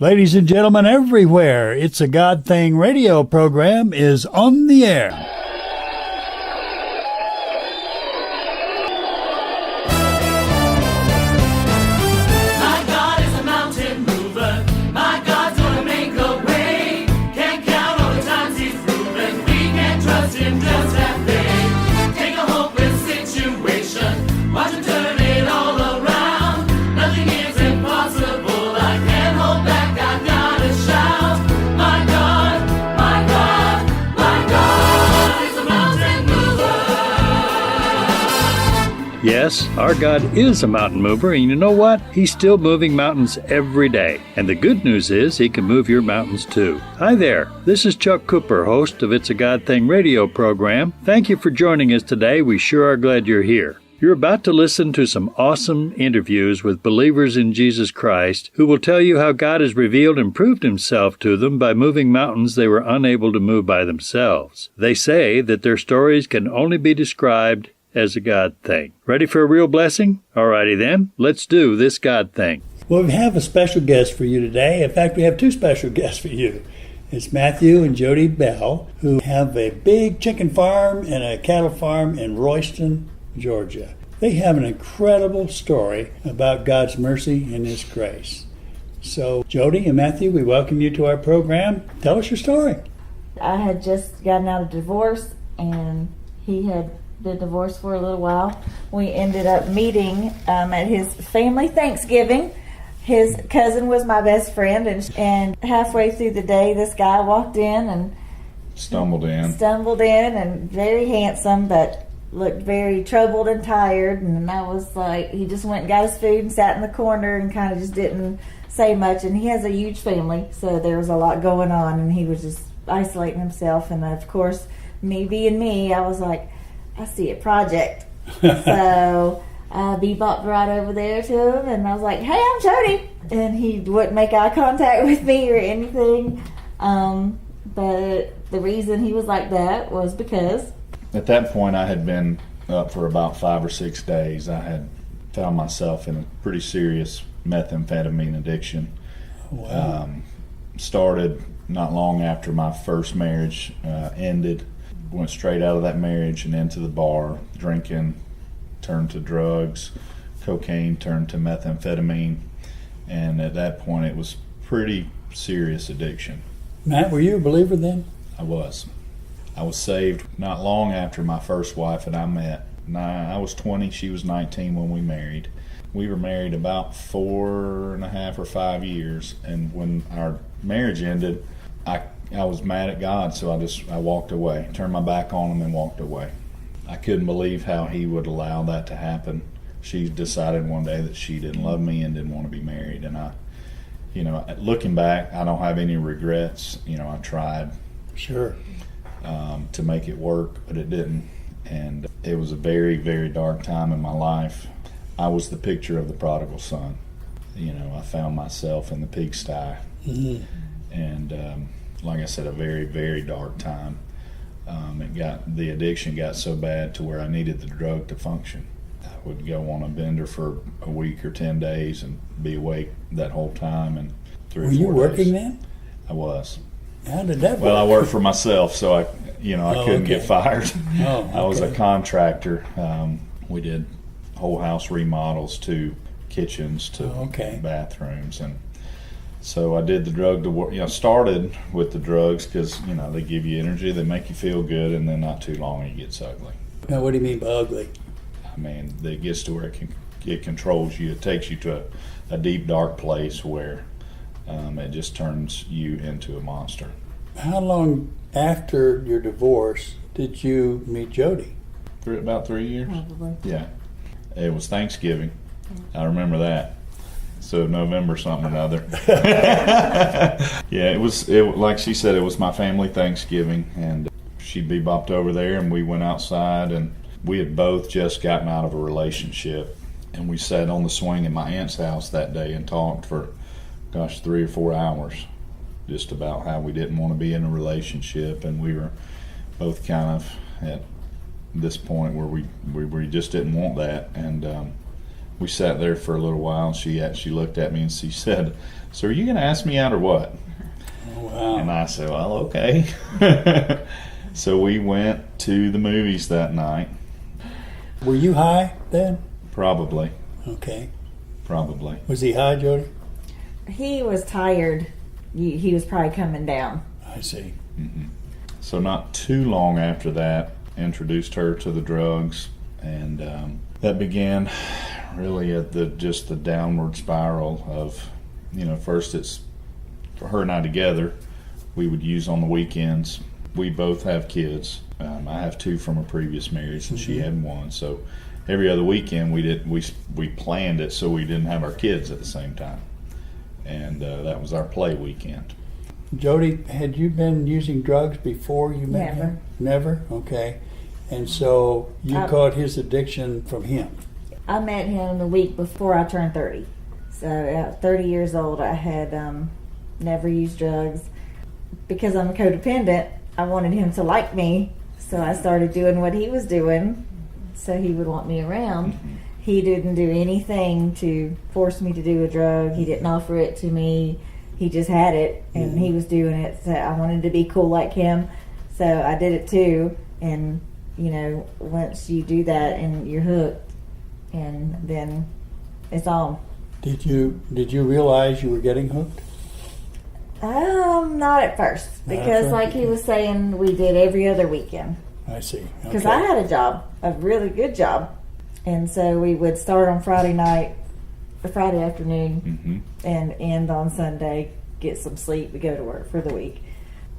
Ladies and gentlemen everywhere, It's a God Thing radio program is on the air. Yes, our God is a mountain mover, and you know what? He's still moving mountains every day. And the good news is he can move your mountains too. Hi there, this is Chuck Cooper, host of It's a God Thing radio program. Thank you for joining us today. We sure are glad you're here. You're about to listen to some awesome interviews with believers in Jesus Christ who will tell you how God has revealed and proved himself to them by moving mountains they were unable to move by themselves. They say that their stories can only be described as a God thing. Ready for a real blessing? Alrighty then, let's do this God thing. Well, we have a special guest for you today. In fact, we have two special guests for you. It's Matthew and Jody Bell, who have a big chicken farm and a cattle farm in Royston, Georgia. They have an incredible story about God's mercy and His grace. So, Jody and Matthew, we welcome you to our program. Tell us your story. I had just gotten out of divorce, and he had been divorced for a little while. We ended up meeting at his family Thanksgiving. His cousin was my best friend, and halfway through the day, this guy walked in and stumbled in, and very handsome, but looked very troubled and tired. And I was like, he just went and got his food and sat in the corner and kind of just didn't say much. And he has a huge family, so there was a lot going on, and he was just isolating himself. And of course, me being me, I was like, I see a project. So I bebopped right over there to him, and I was like, hey, I'm Jody. And he wouldn't make eye contact with me or anything. But the reason he was like that was because at that point I had been up for about 5 or 6 days. I had found myself in a pretty serious methamphetamine addiction. Wow. Started not long after my first marriage ended. Went straight out of that marriage and into the bar, drinking, turned to drugs, cocaine turned to methamphetamine, and at that point it was pretty serious addiction. Matt, were you a believer then? I was saved not long after my first wife and I met. I was 20, she was 19 when we married. We were married about 4.5 or 5 years, and when our marriage ended, I was mad at God, so I walked away, turned my back on him and walked away. I couldn't believe how he would allow that to happen. She decided one day that she didn't love me and didn't want to be married. And looking back, I don't have any regrets. I tried Sure. To make it work, but it didn't. And it was a very, very dark time in my life. I was the picture of the prodigal son. I found myself in the pigsty. Mm-hmm. And like I said, a very, very dark time. The addiction got so bad to where I needed the drug to function. I would go on a bender for a week or 10 days and be awake that whole time. And 3 or 4 days. Were you working then? I was. How did that work? Well, I worked for myself, so I couldn't get fired. Oh, okay. I was a contractor. We did whole house remodels to kitchens to bathrooms, and so I did the drug to work. Started with the drugs because they give you energy, they make you feel good, and then not too long it gets ugly. Now, what do you mean by ugly? I mean, it gets to where it controls you. It takes you to a deep, dark place where it just turns you into a monster. How long after your divorce did you meet Jody? About 3 years. probably. Yeah. It was Thanksgiving. I remember that. So November something or another. Yeah, it was like she said, it was my family Thanksgiving, and she bebopped over there and we went outside, and we had both just gotten out of a relationship, and we sat on the swing at my aunt's house that day and talked for 3 or 4 hours just about how we didn't want to be in a relationship, and we were both kind of at this point where we just didn't want that. And we sat there for a little while, and she looked at me and she said, "So are you going to ask me out or what?" Oh, wow. And I said, "Well, okay." So we went to the movies that night. Were you high then? Probably. Okay. Probably. Was he high, Jody? He was tired. He was probably coming down. I see. Mm-hmm. So not too long after that, introduced her to the drugs, and that began really at the downward spiral of, first it's for her and I together. We would use on the weekends. We both have kids. I have 2 from a previous marriage, and she had 1. So every other weekend we planned it so we didn't have our kids at the same time, and that was our play weekend. Jody, had you been using drugs before you met him? Never? Okay. And so you caught his addiction from him? I met him the week before I turned 30. So at 30 years old, I had never used drugs. Because I'm a codependent, I wanted him to like me, so I started doing what he was doing so he would want me around. Mm-hmm. He didn't do anything to force me to do a drug. He didn't offer it to me. He just had it, and he was doing it. So I wanted to be cool like him, so I did it too. And once you do that, and you're hooked, and then it's on. Did you realize you were getting hooked? Not at first, because like he was saying, we did every other weekend. I see. Because I had a job, a really good job, and so we would start on Friday night, or Friday afternoon, and end on Sunday, get some sleep, we go to work for the week.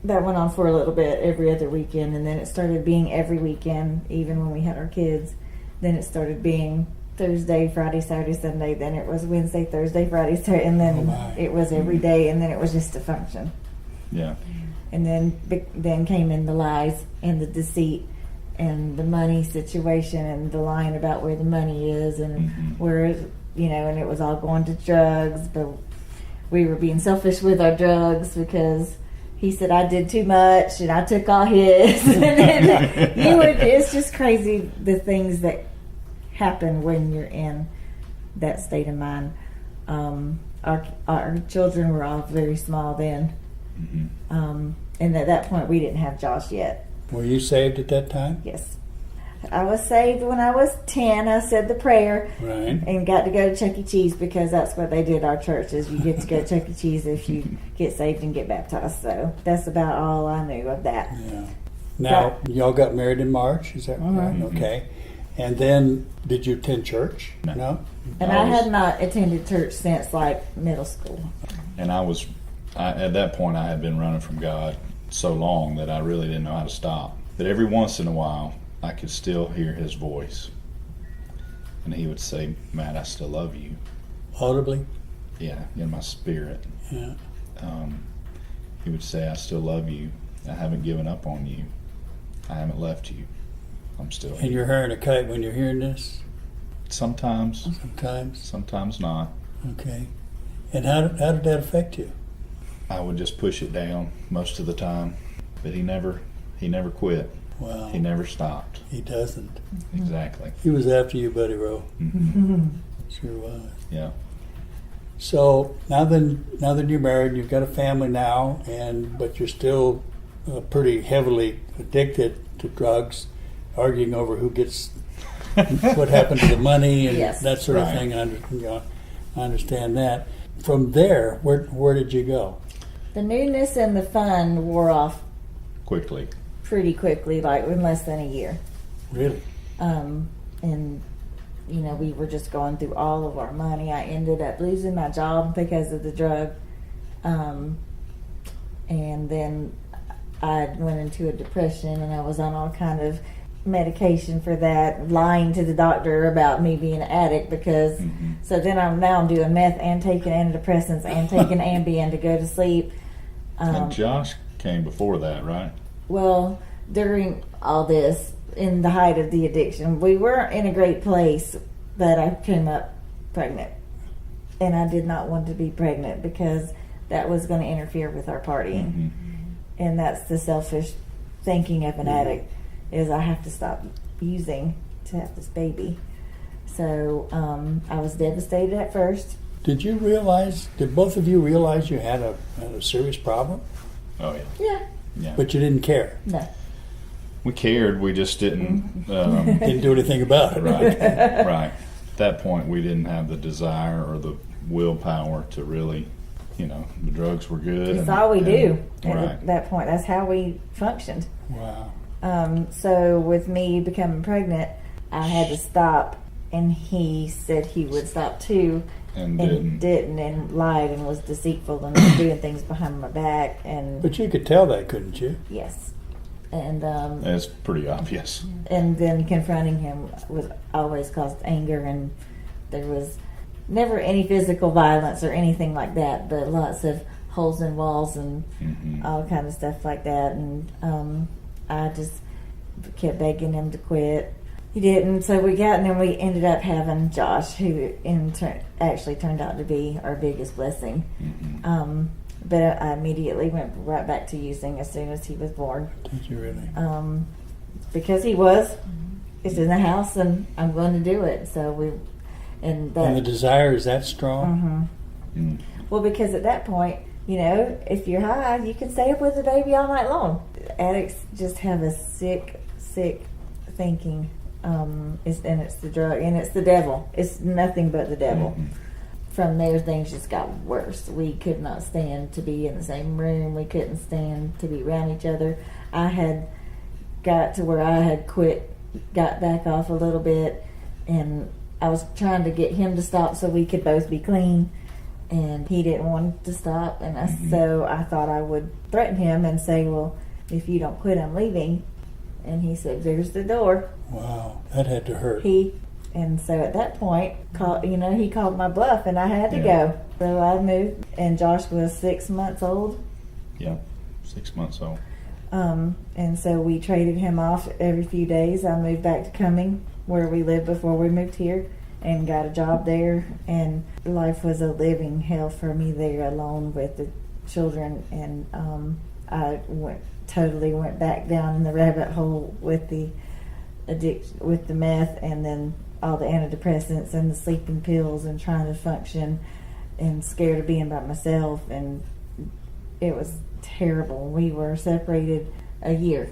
That went on for a little bit, every other weekend, and then it started being every weekend, even when we had our kids. Then it started being Thursday, Friday, Saturday, Sunday. Then it was Wednesday, Thursday, Friday, Saturday, and then it was every day, and then it was just a function. Yeah. And then came in the lies and the deceit and the money situation and the lying about where the money is and where, and it was all going to drugs. But we were being selfish with our drugs because he said I did too much and I took all his. And then it's just crazy the things that happen when you're in that state of mind. Our children were all very small then. And at that point we didn't have Josh yet. Were you saved at that time? Yes. I was saved when I was 10. I said the prayer and got to go to Chuck E. Cheese because that's what they did at our church, is you get to go to Chuck E. Cheese if you get saved and get baptized. So that's about all I knew of that. Yeah. Now, y'all got married in March, is that right? Okay. And then, did you attend church? No? And I had not attended church since, like, middle school. And at that point, I had been running from God so long that I really didn't know how to stop. But every once in a while, I could still hear his voice. And he would say, "Matt, I still love you." Audibly? Yeah, in my spirit. Yeah. He would say, "I still love you. I haven't given up on you. I haven't left you. I'm still here." And you're hearing a kite when you're hearing this? Sometimes. Sometimes? Sometimes not. Okay. And how did that affect you? I would just push it down most of the time. But he never quit. Wow. He never stopped. He doesn't. Exactly. He was after you, Buddy Rowe. Mm-hmm. Sure was. Yeah. So now that you're married, you've got a family now, but you're still pretty heavily addicted to drugs, arguing over who gets what happened to the money and that sort of thing. I understand that. From there, where did you go? The newness and the fun wore off Quickly. pretty quickly, like in less than a year. Really? And we were just going through all of our money. I ended up losing my job because of the drug. And then I went into a depression, and I was on all kind of medication for that, lying to the doctor about me being an addict because so then I'm doing meth and taking antidepressants and taking Ambien to go to sleep. And Josh came before that, right? Well, during all this, in the height of the addiction, we were in a great place, but I came up pregnant, and I did not want to be pregnant because that was going to interfere with our partying. And that's the selfish thinking of an addict, is I have to stop using to have this baby. So I was devastated at first. Did both of you realize you had a serious problem? Oh, yeah. Yeah. Yeah. But you didn't care. No. We cared, we just didn't. Didn't do anything about it. Right. Right. At that point, we didn't have the desire or the willpower to really, the drugs were good. That's all we do Right. at that point. That's how we functioned. Wow. So with me becoming pregnant, I had to stop, and he said he would stop too. And didn't and lied and was deceitful and was doing things behind my back. And But you could tell that, couldn't you? yes. And it's pretty obvious. and then confronting him was always caused anger, and there was never any physical violence or anything like that, but lots of holes in walls and all kind of stuff like that. And I just kept begging him to quit. He didn't, so we ended up having Josh, who actually turned out to be our biggest blessing. But I immediately went right back to using as soon as he was born. Did you really? Because it's in the house, and I'm going to do it. So and the desire is that strong? Well, because at that point, if you're high, you can stay up with the baby all night long. Addicts just have a sick thinking. It's the drug, and it's the devil. It's nothing but the devil. From there, things just got worse. We could not stand to be in the same room. We couldn't stand to be around each other. I had got to where I had got back off a little bit, and I was trying to get him to stop so we could both be clean, and he didn't want to stop. And so I thought I would threaten him and say, well, if you don't quit, I'm leaving. And he said, there's the door. Wow, that had to hurt. And so at that point, he called my bluff, and I had to go. So I moved, and Josh was 6 months old. Yeah, 6 months old. And so we traded him off every few days. I moved back to Cumming, where we lived before we moved here, and got a job there. And life was a living hell for me there, alone with the children. And I went back down in the rabbit hole with the addiction, with the meth, and then all the antidepressants and the sleeping pills, and trying to function, and scared of being by myself. And it was terrible. We were separated a year.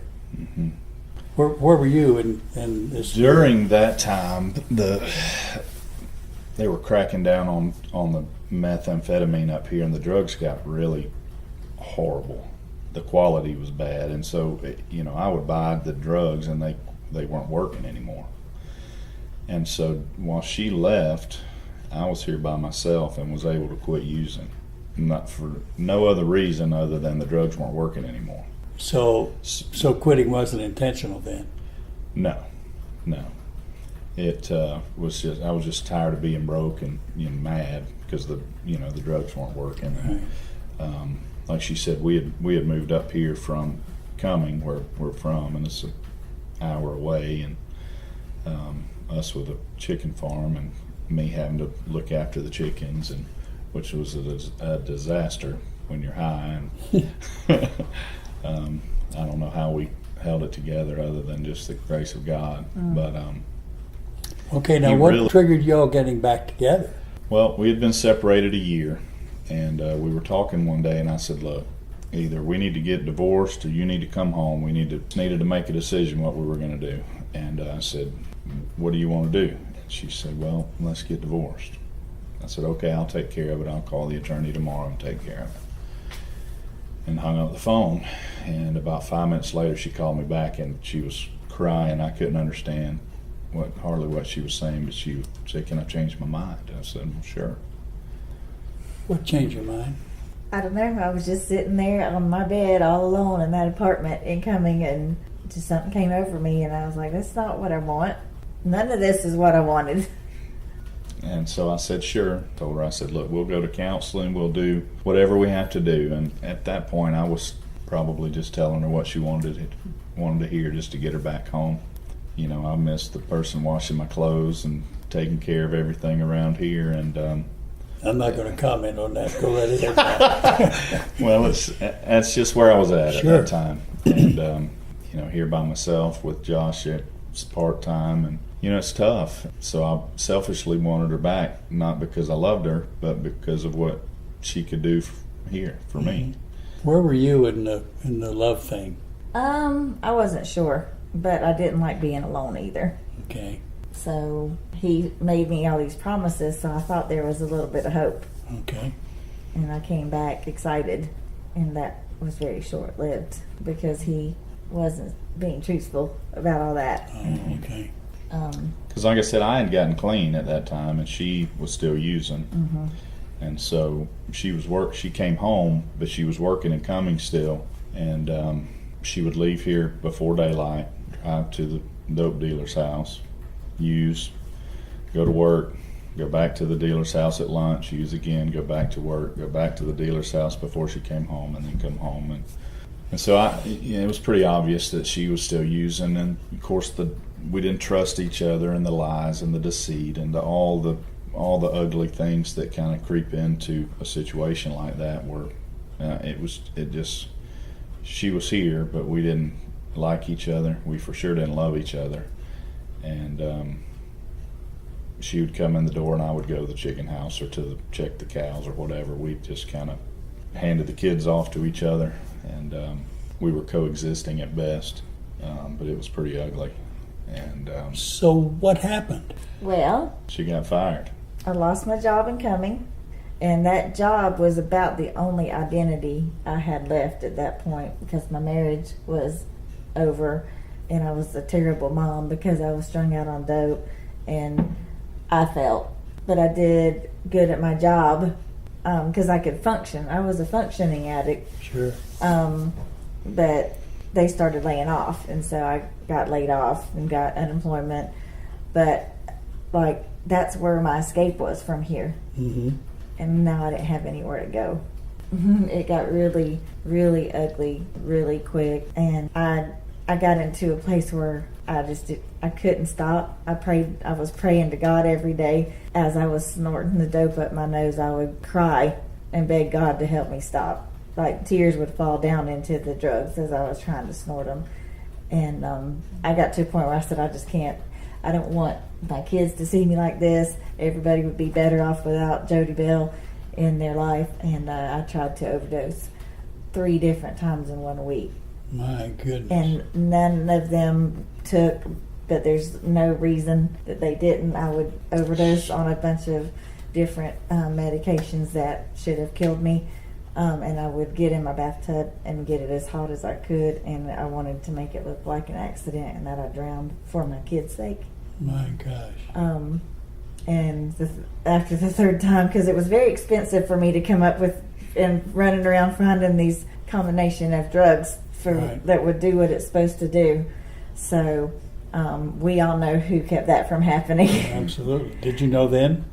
Where were you in this? During that time, they were cracking down on the methamphetamine up here, and the drugs got really horrible. The quality was bad, and so I would buy the drugs, and they weren't working anymore. And so while she left, I was here by myself and was able to quit using, not for no other reason other than the drugs weren't working anymore. So quitting wasn't intentional then? No. It was just, I was just tired of being broke and mad because the drugs weren't working. Right. Like she said, we had moved up here from Cumming, where we're from, and it's an hour away, and us with a chicken farm, and me having to look after the chickens, and which was a disaster when you're high. And I don't know how we held it together other than just the grace of God. But okay, now what triggered y'all getting back together? Well, we had been separated a year, and we were talking one day, and I said, look, either we need to get divorced or you need to come home. We needed to make a decision what we were going to do. And I said, what do you want to do? And she said, well, let's get divorced. I said, okay, I'll take care of it. I'll call the attorney tomorrow and take care of it. And hung up the phone. And about 5 minutes later, she called me back, and she was crying. I couldn't understand hardly what she was saying, but she said, can I change my mind? And I said, well, sure. What changed your mind? I don't know. I was just sitting there on my bed all alone in that apartment in Cumming, and just something came over me, and I was like, that's not what I want. None of this is what I wanted. And so I said, sure. Told her, I said, look, we'll go to counseling. We'll do whatever we have to do. And at that point, I was probably just telling her what she wanted to hear, just to get her back home. I missed the person washing my clothes and taking care of everything around here. And I'm not going to comment on that. Go right ahead. Well, that's just where I was at Sure. that time. And, here by myself with Josh, it's part-time. it's tough. So I selfishly wanted her back, not because I loved her, but because of what she could do here for me. Where were you in the love thing? I wasn't sure, but I didn't like being alone either. Okay. So he made me all these promises, so I thought there was a little bit of hope. Okay. And I came back excited, and that was very short-lived because he wasn't being truthful about all that. Oh, okay. Because like I said, I had gotten clean at that time, and she was still using. Mm-hmm. And so she came home, but she was working and coming still. And she would leave here before daylight, drive to the dope dealer's house, use, go to work, go back to the dealer's house at lunch, use again, go back to work, go back to the dealer's house before she came home, and then come home. And so it was pretty obvious that she was still using. And of course, we didn't trust each other, and the lies and the deceit and all the ugly things that kind of creep into a situation like that, where she was here, but we didn't like each other. We for sure didn't love each other. And she would come in the door, and I would go to the chicken house or check the cows or whatever. We just kind of handed the kids off to each other, and we were coexisting at best, but it was pretty ugly. And So what happened? Well, she got fired. I lost my job in Cumming, and that job was about the only identity I had left at that point because my marriage was over, and I was a terrible mom because I was strung out on dope, and I felt. But I did good at my job because I could function. I was a functioning addict. Sure. But they started laying off, and so I got laid off and got unemployment. But that's where my escape was from here. Mm-hmm. And now I didn't have anywhere to go. It got really, really ugly really quick, and I got into a place where I couldn't stop. I was praying to God every day. As I was snorting the dope up my nose, I would cry and beg God to help me stop. Like tears would fall down into the drugs as I was trying to snort them. And I got to a point where I said, I just can't. I don't want my kids to see me like this. Everybody would be better off without Jody Bell in their life. And I tried to overdose 3 different times in 1 week. My goodness. And none of them took, but there's no reason that they didn't. I would overdose on a bunch of different medications that should have killed me. And I would get in my bathtub and get it as hot as I could, and I wanted to make it look like an accident and that I drowned for my kids' sake. My gosh. And after the 3rd time, because it was very expensive for me to come up with and running around finding these combination of drugs that would do what it's supposed to do. So we all know who kept that from happening. Absolutely. Did you know then?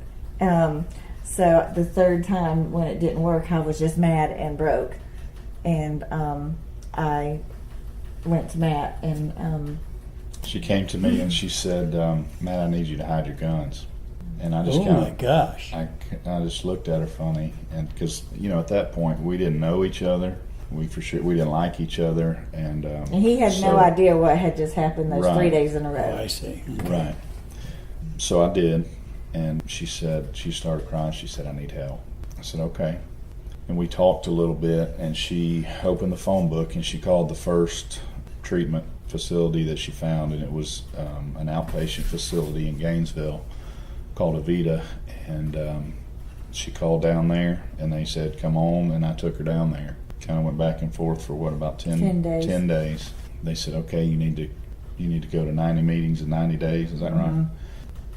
So the 3rd time when it didn't work, I was just mad and broke. And I went to Matt, and She came to me and she said, Matt, I need you to hide your guns. And I just my gosh. I just looked at her funny, and because at that point we didn't know each other, we didn't like each other, and he had no idea what had just happened those 3 days in a row. Oh, I see. Okay. Right. So I did, and she started crying. She said, I need help. I said, okay. And we talked a little bit, and she opened the phone book and she called the first treatment facility that she found, and it was an outpatient facility in Gainesville called Avita. And she called down there, and they said, come on, and I took her down there. Kind of went back and forth for about 10 days. 10 days. They said, okay, you need to go to 90 meetings in 90 days. Is that right?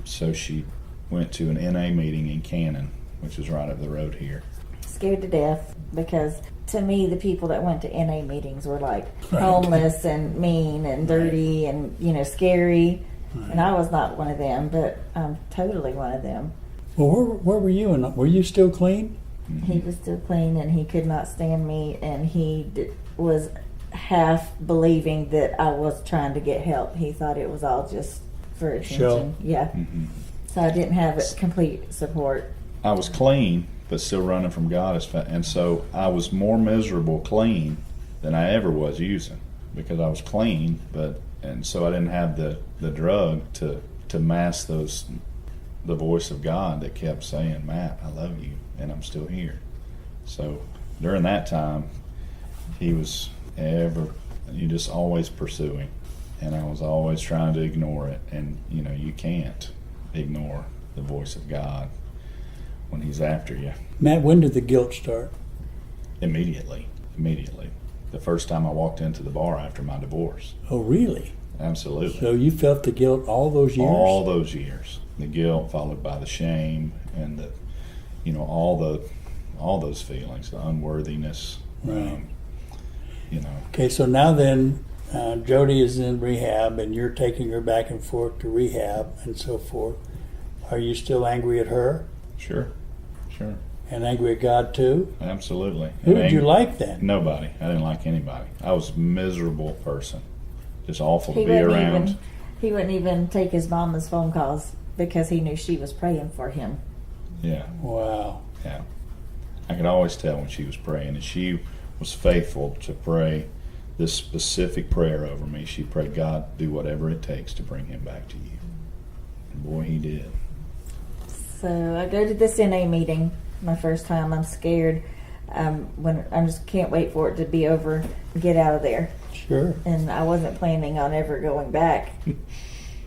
So she went to an NA meeting in Cannon, which is right up the road here. Scared to death, because to me the people that went to NA meetings were like homeless and mean and dirty and scary. And I was not one of them, but I'm totally one of them. Well, where were you? And were you still clean? He was still clean, and he could not stand me, and he was half believing that I was trying to get help. He thought it was all just for attention. Show. Yeah. Mm-hmm. So I didn't have complete support. I was clean, but still running from God. And so I was more miserable clean than I ever was using, because I was clean, and so I didn't have the drug to to mask the voice of God that kept saying, Matt, I love you, and I'm still here. So during that time, he was just always pursuing, and I was always trying to ignore it. And you can't ignore the voice of God when he's after you. Matt, when did the guilt start? Immediately. The first time I walked into the bar after my divorce. Oh, really? Absolutely. So you felt the guilt all those years? All those years. The guilt followed by the shame and all those feelings, the unworthiness. Right. Okay, so now then, Jody is in rehab, and you're taking her back and forth to rehab and so forth. Are you still angry at her? Sure. And angry at God too? Absolutely. Who did you like then? Nobody. I didn't like anybody. I was a miserable person. Just awful to be around. He wouldn't even take his mama's phone calls because he knew she was praying for him. Yeah. Wow. Yeah. I could always tell when she was praying, and she was faithful to pray this specific prayer over me. She prayed, God, do whatever it takes to bring him back to you. And boy, he did. So I go to this NA meeting my first time. I'm scared. When I just can't wait for it to be over, get out of there. Sure. And I wasn't planning on ever going back.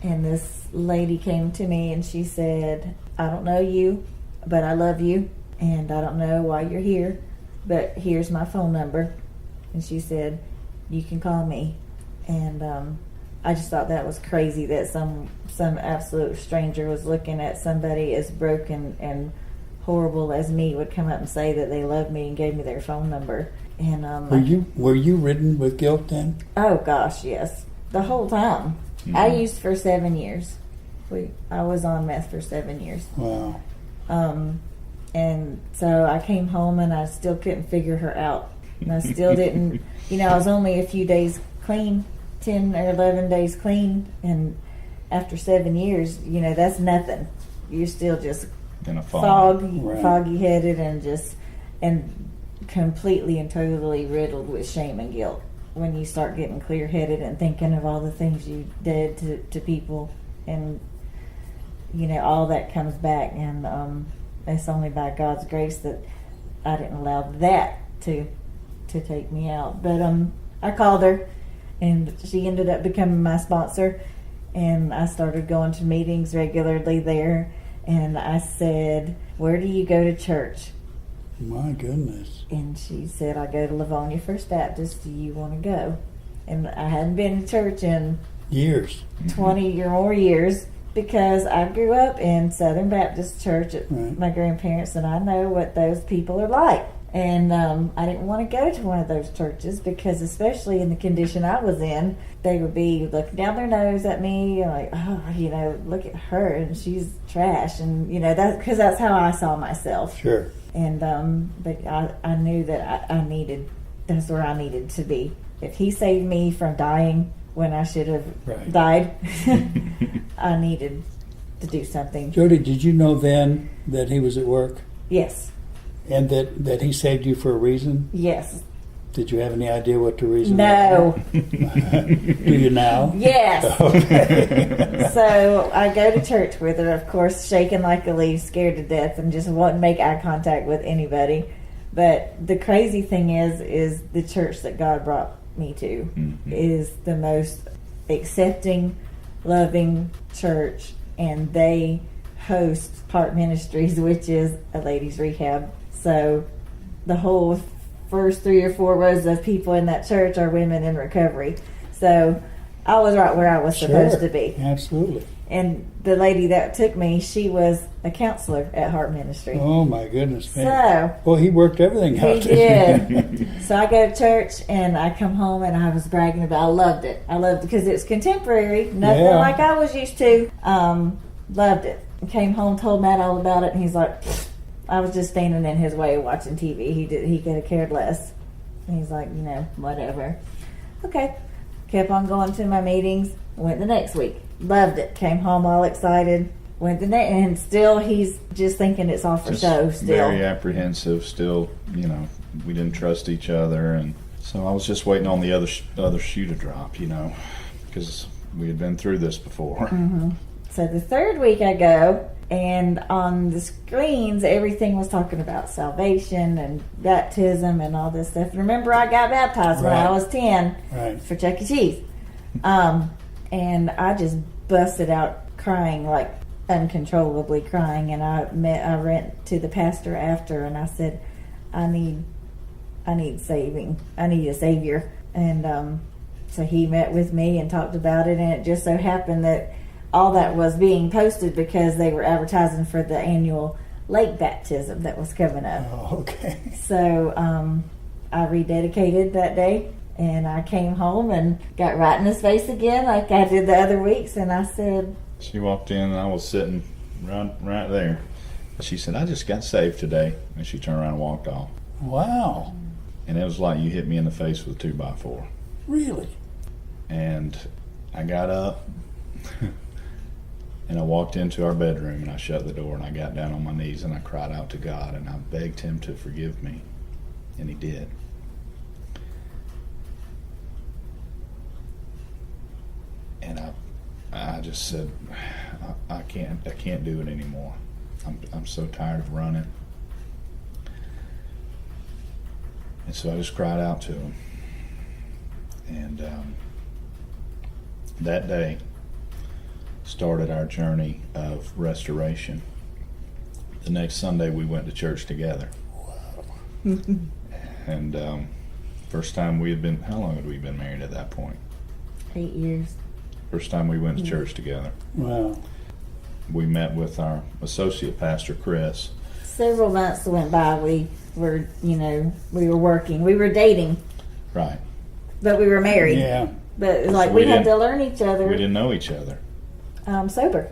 And this lady came to me and she said, I don't know you, but I love you, and I don't know why you're here, but here's my phone number. And she said, you can call me. And I just thought that was crazy that some absolute stranger was looking at somebody as broken and horrible as me would come up and say that they loved me and gave me their phone number. And were you ridden with guilt then? Oh gosh, yes, the whole time. Mm-hmm. I used for 7 years. I was on meth for 7 years. Wow. And so I came home and I still couldn't figure her out. And I still didn't, I was only a few days clean, 10 or 11 days clean. And after 7 years, that's nothing. You're still just in a fog. Foggy headed and completely and totally riddled with shame and guilt. When you start getting clear headed and thinking of all the things you did to people, and all that comes back, and it's only by God's grace that I didn't allow that to take me out. But I called her, and she ended up becoming my sponsor, and I started going to meetings regularly there. And I said, where do you go to church? My goodness. And she said, I go to Livonia First Baptist. Do you want to go? And I hadn't been to church in years, 20 or more years, because I grew up in Southern Baptist Church at my grandparents, and I know what those people are like. And I didn't want to go to one of those churches because, especially in the condition I was in, they would be looking down their nose at me, like, oh, look at her, and she's trash, and because that's how I saw myself. Sure. And but I knew that that's where I needed to be. If he saved me from dying when I should have died, I needed to do something. Jody, did you know then that he was at work? Yes. And that he saved you for a reason? Yes. Did you have any idea what the reason was? No. Do you now? Yes. Okay. So I go to church with her, of course, shaking like a leaf, scared to death, and just wouldn't make eye contact with anybody. But the crazy thing is the church that God brought me to is the most accepting, loving church, and they host Heart Ministries, which is a ladies' rehab. So the whole first 3 or 4 rows of people in that church are women in recovery. So I was right where I was supposed to be. Absolutely. And the lady that took me, she was a counselor at Heart Ministry. Oh my goodness, man. So well, he worked everything out. He did. So I go to church and I come home and I was bragging about. I loved it because it's contemporary, nothing like I was used to. Loved it. Came home, told Matt all about it, and he's like, I was just standing in his way watching TV. He could have cared less. And he's like, whatever. Okay. Kept on going to my meetings. Went the next week. Loved it. Came home all excited. Went the next, and still he's just thinking it's all for show. Still very apprehensive. Still, we didn't trust each other, and so I was just waiting on the other shoe to drop. Because we had been through this before. Mm-hmm. So the third week I go, and on the screens, everything was talking about salvation and baptism and all this stuff. Remember, I got baptized when I was 10 for Chuck E. Cheese. And I just busted out crying, like uncontrollably crying. And I went to the pastor after, and I said, I need saving. I need a savior. And so he met with me and talked about it. And it just so happened that all that was being posted because they were advertising for the annual lake baptism that was coming up. Oh, okay. So I rededicated that day, and I came home and got right in his face again like I did the other weeks, and I said... She walked in, and I was sitting right there. She said, I just got saved today. And she turned around and walked off. Wow. And it was like you hit me in the face with a 2x4. Really? And I got up, and I walked into our bedroom, and I shut the door, and I got down on my knees, and I cried out to God, and I begged him to forgive me. And he did. And I just said, I can't do it anymore. I'm so tired of running. And so I just cried out to him. And that day started our journey of restoration. The next Sunday we went to church together. Wow. And first time we had been, how long had we been married at that point? 8 years. First time we went to church together. Wow. We met with our associate pastor, Chris. Several months went by. We were working. We were dating. Right. But we were married. Yeah. But like we had to learn each other. We didn't know each other. Sober.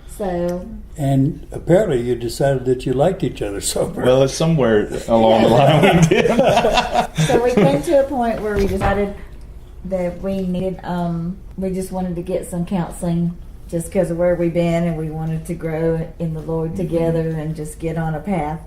So. And apparently you decided that you liked each other sober. Well, it's somewhere along the line we did. So we came to a point where we decided that we needed, we just wanted to get some counseling just because of where we've been, and we wanted to grow in the Lord together and just get on a path.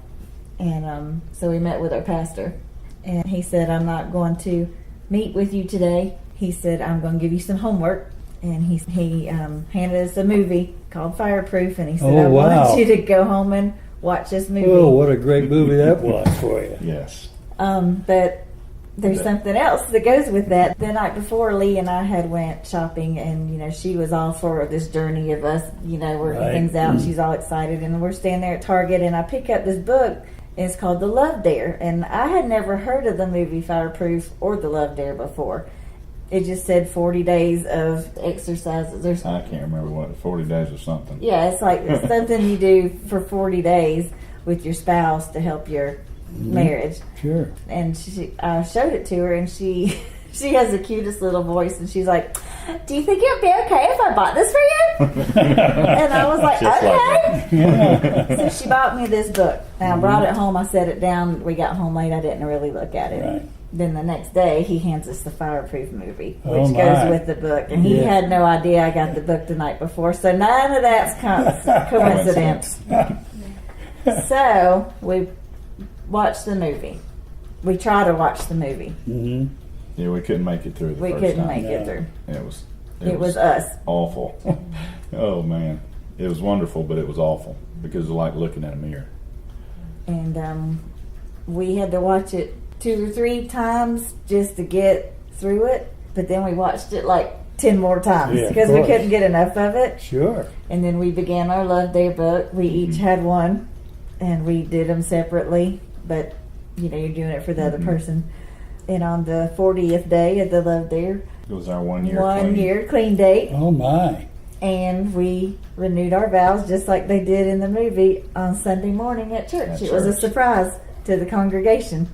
And so we met with our pastor, and he said, I'm not going to meet with you today. He said, I'm going to give you some homework. And he handed us a movie called Fireproof, and he said, I want you to go home and watch this movie. Oh, what a great movie that was for you. Yes. But there's something else that goes with that. The night before, Lee and I had went shopping, and she was all for this journey of us, working things out. And she's all excited, and we're standing there at Target, and I pick up this book. And it's called The Love Dare, and I had never heard of the movie Fireproof or The Love Dare before. It just said 40 days of exercises or something. I can't remember what, 40 days or something. Yeah, it's like something you do for 40 days with your spouse to help your marriage. Sure. And I showed it to her, and she has the cutest little voice, and she's like, do you think it would be okay if I bought this for you? And I was like, okay. So she bought me this book, and I brought it home. I set it down. We got home late. I didn't really look at it. Right. Then the next day, he hands us the Fireproof movie, which goes with the book. And he had no idea I got the book the night before, so none of that's coincidence. So we watched the movie. We tried to watch the movie. Mm-hmm. Yeah, we couldn't make it through the first time. We couldn't make it through. It was us. Awful. Oh, man. It was wonderful, but it was awful because it was like looking at a mirror. And we had to watch it 2 or 3 times just to get through it, but then we watched it like 10 more times because we couldn't get enough of it. Sure. And then we began our Love Dare book. We each had one, and we did them separately, but you're doing it for the other person. And on the 40th day of the Love Dare, it was our 1 year clean date. Oh my. And we renewed our vows just like they did in the movie on Sunday morning at church. It was a surprise to the congregation.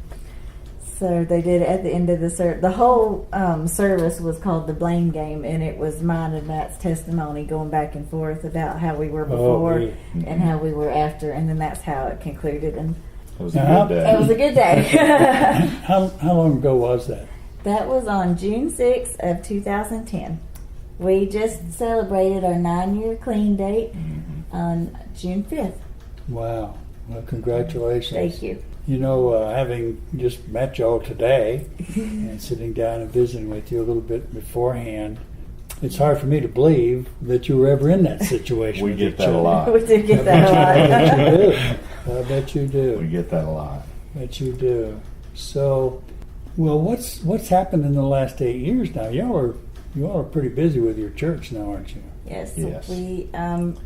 So they did it at the end of the service. The whole service was called the Blame Game, and it was mine and Matt's testimony going back and forth about how we were before and how we were after, and then that's how it concluded. And it was a good day. It was a good day. How long ago was that? That was on June 6th of 2010. We just celebrated our 9-year clean date on June 5th. Wow. Well, congratulations. Thank you. Having just met y'all today and sitting down and visiting with you a little bit beforehand, It's hard for me to believe that you were ever in that situation. We with get your that a children. lot. We do get that a lot. I bet you do. We get that a lot. Bet you do. So, well, what's happened in the last 8 years now? You all are pretty busy with your church now, aren't you? Yes, Yes. we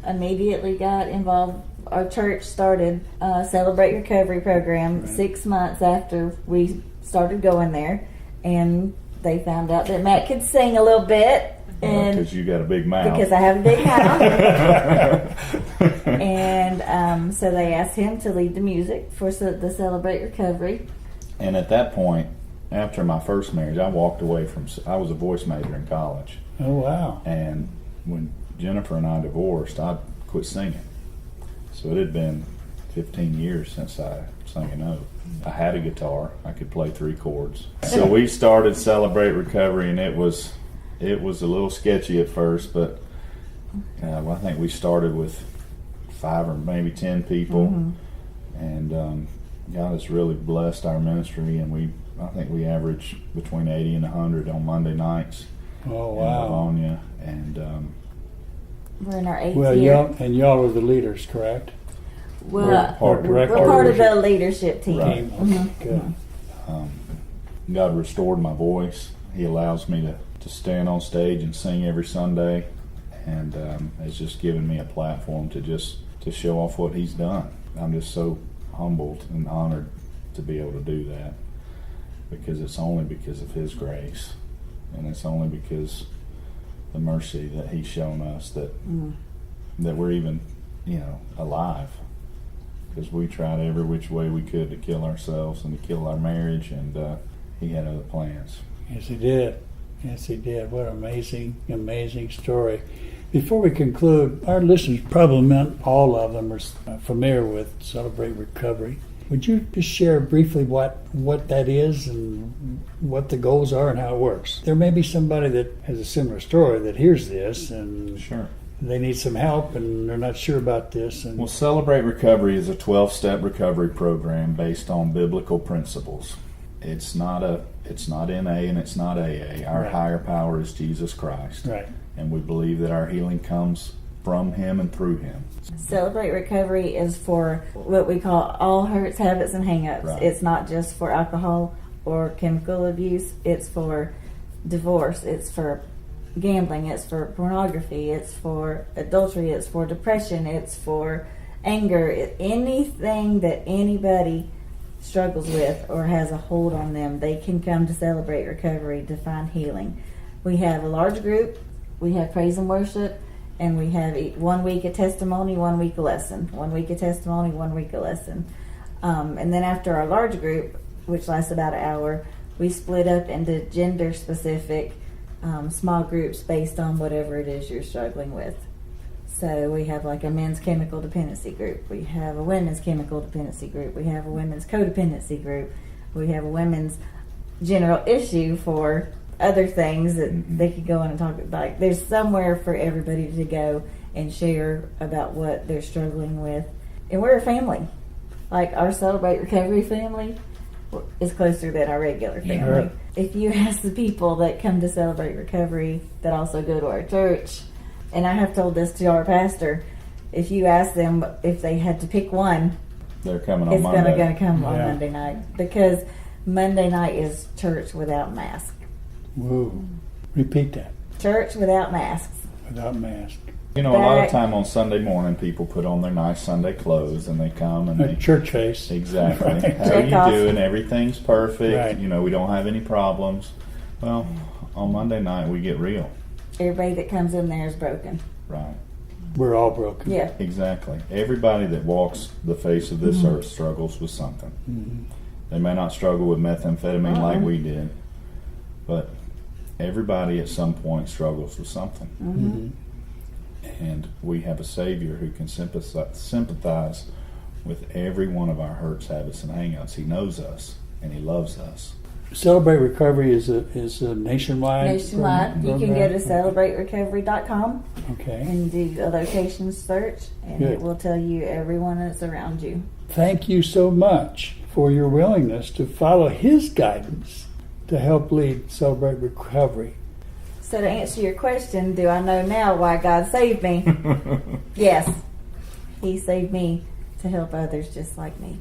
immediately got involved. Our church started Celebrate Recovery program Right. 6 months after we started going there, and they found out that Matt could sing a little bit, and Because you got a big mouth. because I have a big mouth, and so they asked him to lead the music for the Celebrate Recovery. And at that point, after my first marriage, I walked away from. I was a voice major in college, Oh, wow. and when Jennifer and I divorced, I quit singing. So it had been 15 years since I sang a note. I had a guitar. I could play 3 chords. So we started Celebrate Recovery, and it was a little sketchy at first, but I think we started with 5 or maybe 10 people, and God has really blessed our ministry, and I think we average between 80 and 100 on Monday nights Oh, in wow. Livonia, and We're in our 8th Well, year. y'all are the leaders, correct? Well, we're we're part of the leadership team. Right. Okay, good. God restored my voice. He allows me to stand on stage and sing every Sunday, and has just given me a platform to show off what He's done. I'm just so humbled and honored to be able to do that, because it's only because of His grace, and it's only because the mercy that He's shown us that we're even, alive. Because we tried every which way we could to kill ourselves and to kill our marriage, and He had other plans. Yes, He did. Yes, He did. What an amazing, amazing story. Before we conclude, our listeners, probably not all of them, are familiar with Celebrate Recovery. Would you just share briefly what that is and what the goals are and how it works? There may be somebody that has a similar story that hears this and Sure. they need some help and they're not sure about this. And Well, Celebrate Recovery is a 12-step recovery program based on biblical principles. It's not NA and it's not AA. Our Right. higher power is Jesus Christ. right, And we believe that our healing comes from Him and through Him. Celebrate Recovery is for what we call all hurts, habits, and hang-ups. Right. It's not just for alcohol or chemical abuse. It's for divorce. It's for gambling. It's for pornography. It's for adultery. It's for depression. It's for anger. Anything that anybody struggles with or has a hold on them, they can come to Celebrate Recovery to find healing. We have a large group. We have praise and worship. And we have 1 week of testimony, 1 week a lesson. 1 week of testimony, 1 week a lesson. And then after our large group, which lasts about an hour, we split up into gender-specific small groups based on whatever it is you're struggling with. So we have like a men's chemical dependency group. We have a women's chemical dependency group. We have a women's codependency group. We have a women's general issue for other things that they could go in and talk about. There's somewhere for everybody to go and share about what they're struggling with. And we're a family. Like our Celebrate Recovery family is closer than our regular family. Sure. If you ask the people that come to Celebrate Recovery that also go to our church, and I have told this to our pastor, if you ask them if they had to pick one, They're coming on it's Monday. going to come on Yeah. Monday night, because Monday night is church without mask. whoa. Repeat that, Church without masks. without mask. A lot Back- of time on Sunday morning, people put on their nice Sunday clothes and they come and A they church face. exactly. Right. How are Check you off. doing? Everything's perfect. Right. We don't have any problems. Well, on Monday night we get real. Everybody that comes in there is broken. Right. We're all broken. Yeah. Exactly. Everybody that walks the face of this earth struggles with something. They may not struggle with methamphetamine like we did, but everybody at some point struggles with something. And we have a Savior who can sympathize with every one of our hurts, habits, and hang-ups. He knows us and He loves us. Celebrate Recovery is a nationwide. Nationwide. You can go to celebraterecovery.com Okay. and do a location search, and Good. it will tell you everyone that's around you. Thank you so much for your willingness to follow His guidance to help lead Celebrate Recovery. So to answer your question, do I know now why God saved me? Yes. He saved me to help others just like me.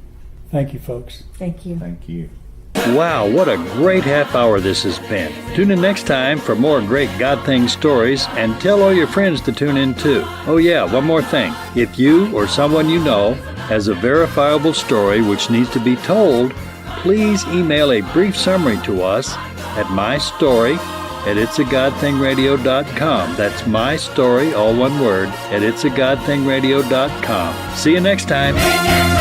Thank you, folks. Thank you. Thank you. Wow, what a great half hour this has been. Tune in next time for more great God Thing stories, and tell all your friends to tune in too. Oh yeah, one more thing. If you or someone you know has a verifiable story which needs to be told, please email a brief summary to us at mystory@itsagodthingradio.com. That's my story, all one word, at itsagodthingradio.com. See you next time.